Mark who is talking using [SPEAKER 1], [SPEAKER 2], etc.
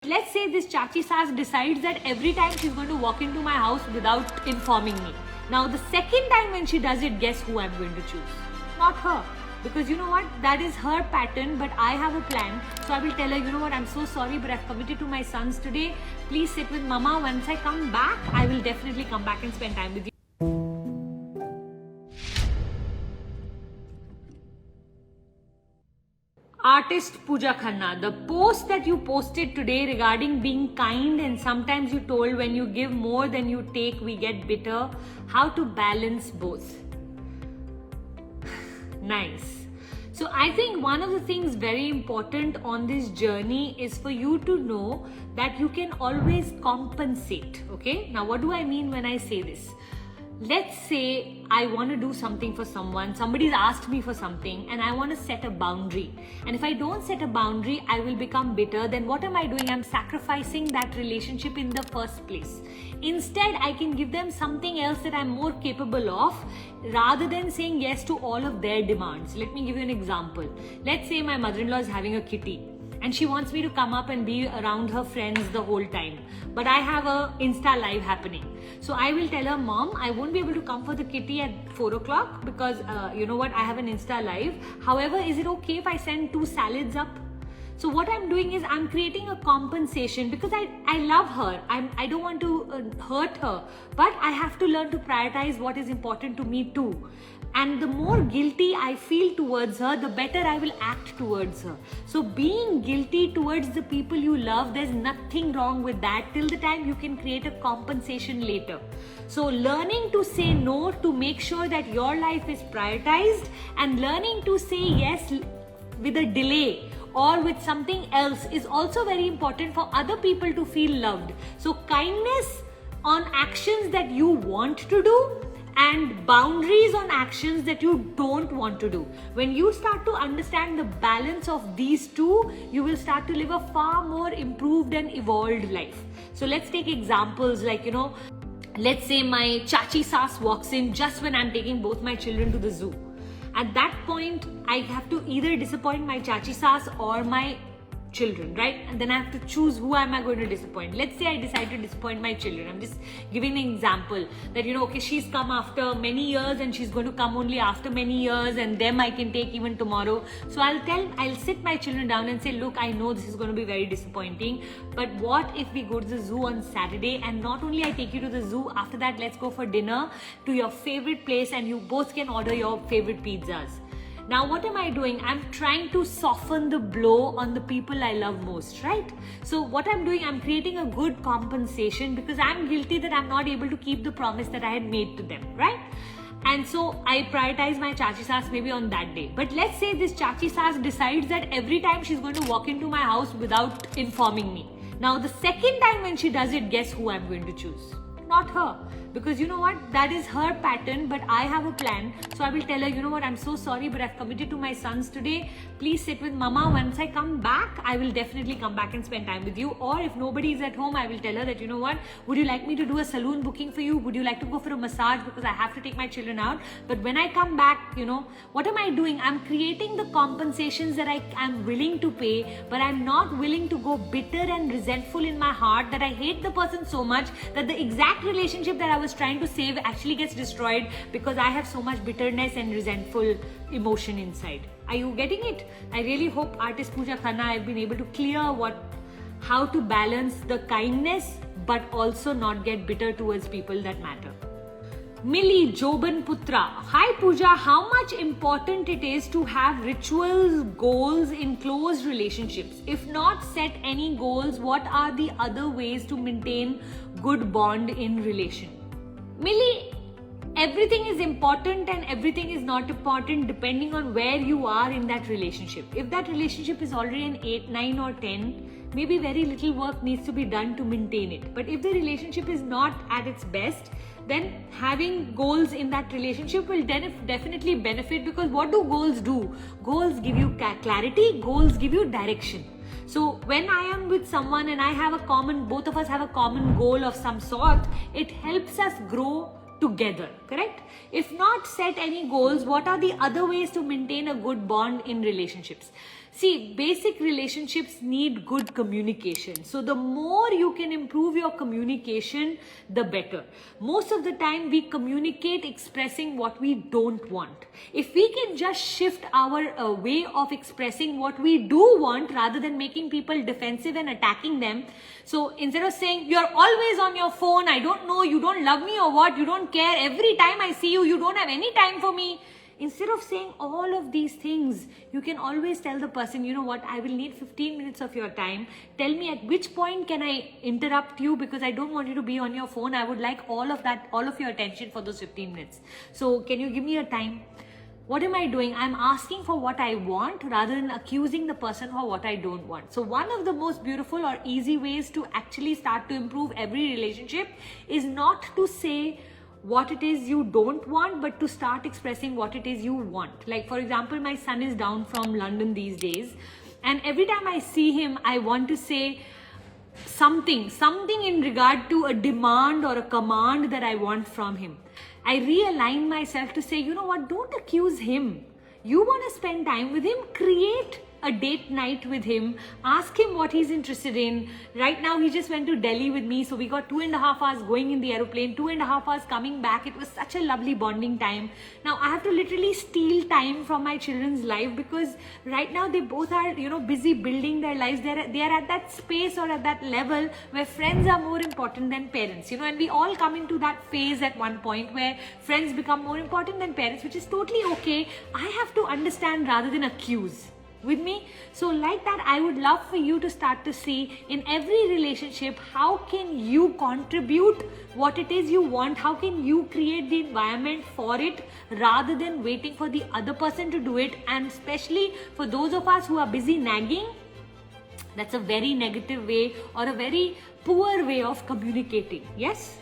[SPEAKER 1] Let's say this Chachi Saas decides that every time she's going to walk into my house without informing me. Now the second time when she does it, guess who I'm going to choose? Not her. Because you know what? That is her pattern, but I have a plan. So I will tell her, you know what? I'm so sorry, but I've committed to my sons today. Please sit with Mama. Once I come back, I will definitely come back and spend time with you. Artist Puja Khanna, the post that you posted today regarding being kind and sometimes you told when you give more than you take, we get bitter. How to balance both? Nice. So I think one of the things very important on this journey is for you to know that you can always compensate. Okay. Now what do I mean when I say this? Let's say I want to do something for someone, somebody's asked me for something and I want to set a boundary. And if I don't set a boundary, I will become bitter. Then what am I doing? I'm sacrificing that relationship in the first place. Instead, I can give them something else that I'm more capable of rather than saying yes to all of their demands. Let me give you an example. Let's say my mother-in-law is having a kitty and she wants me to come up and be around her friends the whole time. But I have a Insta live happening. So I will tell her, Mom, I won't be able to come for the kitty at 4 o'clock because you know what, I have an Insta live. However, is it okay if I send 2 salads up? So what I'm doing is I'm creating a compensation because I love her. I don't want to hurt her, but I have to learn to prioritize what is important to me too. And the more guilty I feel towards her, the better I will act towards her. So being guilty towards the people you love, there's nothing wrong with that till the time you can create a compensation later. So learning to say no to make sure that your life is prioritized and learning to say yes with a delay or with something else is also very important for other people to feel loved. So kindness on actions that you want to do and boundaries on actions that you don't want to do. When you start to understand the balance of these two, you will start to live a far more improved and evolved life. So let's take examples like, let's say my Chachi Saas walks in just when I'm taking both my children to the zoo. At that point, I have to either disappoint my Chachi Saas or my children, right? And then I have to choose who am I going to disappoint. Let's say I decide to disappoint my children. I'm just giving an example that, okay, she's come after many years and she's going to come only after many years and them I can take even tomorrow. So I'll sit my children down and say, look, I know this is going to be very disappointing, but what if we go to the zoo on Saturday and not only I take you to the zoo, after that let's go for dinner to your favorite place and you both can order your favorite pizzas. Now what am I doing? I'm trying to soften the blow on the people I love most, right? So what I'm doing, I'm creating a good compensation because I'm guilty that I'm not able to keep the promise that I had made to them, right? And so I prioritize my Chachi Saas maybe on that day. But let's say this Chachi Saas decides that every time she's going to walk into my house without informing me. Now the second time when she does it, guess who I'm going to choose? Not her. Because you know what? That is her pattern, but I have a plan. So I will tell her, you know what? I'm so sorry, but I've committed to my sons today. Please sit with Mama. Once I come back, I will definitely come back and spend time with you. Or if nobody is at home, I will tell her that, you know what? Would you like me to do a salon booking for you? Would you like to go for a massage? Because I have to take my children out. But when I come back, what am I doing? I'm creating the compensations that I am willing to pay, but I'm not willing to go bitter and resentful in my heart that I hate the person so much that the exact relationship that I was trying to save actually gets destroyed because I have so much bitterness and resentful emotion inside. Are you getting it? I really hope Artist Puja Khanna, I've been able to clear how to balance the kindness but also not get bitter towards people that matter. Millie Joban Putra. Hi Puja, how much important it is to have rituals, goals in close relationships? If not set any goals, what are the other ways to maintain good bond in relation? Millie, everything is important and everything is not important depending on where you are in that relationship. If that relationship is already an 8, 9 or 10, maybe very little work needs to be done to maintain it. But if the relationship is not at its best, then having goals in that relationship will definitely benefit because what do goals do? Goals give you clarity, goals give you direction. So when I am with someone and both of us have a common goal of some sort, it helps us grow together, correct? If not set any goals, what are the other ways to maintain a good bond in relationships? See, basic relationships need good communication. So the more you can improve your communication, the better. Most of the time we communicate expressing what we don't want. If we can just shift our way of expressing what we do want rather than making people defensive and attacking them. So instead of saying, you're always on your phone, I don't know, you don't love me or what, you don't care, every time I see you, you don't have any time for me. Instead of saying all of these things, you can always tell the person, you know what, I will need 15 minutes of your time. Tell me at which point can I interrupt you, because I don't want you to be on your phone. I would like all of your attention for those 15 minutes. So can you give me a time? What am I doing? I'm asking for what I want rather than accusing the person for what I don't want. So one of the most beautiful or easy ways to actually start to improve every relationship is not to say what it is you don't want, but to start expressing what it is you want. Like for example, my son is down from London these days, and every time I see him, I want to say something in regard to a demand or a command that I want from him. I realign myself to say, you know what, don't accuse him. You want to spend time with him, create a date night with him, ask him what he's interested in. Right now he just went to Delhi with me, so we got 2.5 hours going in the aeroplane, 2.5 hours coming back. It was such a lovely bonding time. Now I have to literally steal time from my children's life, because right now they both are, you know, busy building their lives. They are at that space or at that level where friends are more important than parents, you know, and we all come into that phase at one point where friends become more important than parents, which is totally okay. I have to understand rather than accuse. With me? So like that, I would love for you to start to see in every relationship, how can you contribute what it is you want, how can you create the environment for it rather than waiting for the other person to do it. And especially for those of us who are busy nagging, that's a very negative way or a very poor way of communicating. Yes?